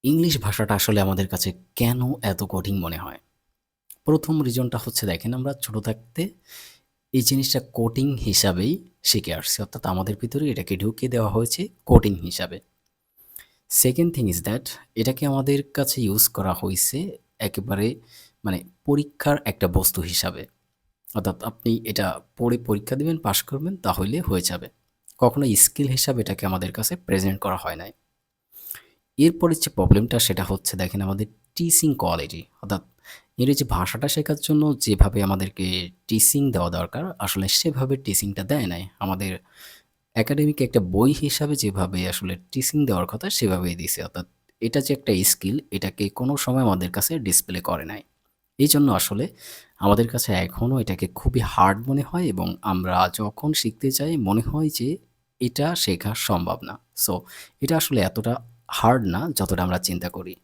English ভাষাটা আসলে আমাদের কাছে কেন এত কঠিন মনে হয়? ১ম রিজনটা হচ্ছে দেখেন আমরা ছোট থাকতে এই জিনিসটা কোডিং হিসাবেই শিখে আসছি। অর্থাৎ আমাদের ভিতরে এটাকে ঢুকিয়ে দেওয়া হয়েছে কোডিং হিসাবে। সেকেন্ড থিং ইজ দ্যাট এটাকে আমাদের কাছে ইউজ করা হইছে একেবারে মানে পরীক্ষার একটা বস্তু হিসাবে। অর্থাৎ আপনি এটা পড়ে পরীক্ষা দিবেন, পাস করবেন তাহলে হয়ে যাবে। কখনো স্কিল হিসাবে এটাকে আমাদের কাছে প্রেজেন্ট করা হয় নাই। এরপরের যে প্রবলেমটা সেটা হচ্ছে দেখেন আমাদের টিচিং কোয়ালিটি অর্থাৎ ইংরেজি ভাষাটা শেখার জন্য যেভাবে আমাদেরকে টিচিং দেওয়া দরকার আসলে সেভাবে টিচিংটা দেয় নাই। আমাদের একাডেমিক একটা বই হিসাবে যেভাবে আসলে টিচিং দেওয়ার কথা সেভাবেই দিছে। অর্থাৎ এটা যে একটা স্কিল এটাকে কোনো সময় আমাদের কাছে ডিসপ্লে করে নাই। এইজন্য আসলে আমাদের কাছে এখনও এটাকে খুবই হার্ড মনে হয় এবং আমরা যখন শিখতে যাই মনে হয় যে এটা শেখা সম্ভব না। সো এটা আসলে এতটা হার্ড না যতটা আমরা চিন্তা করি।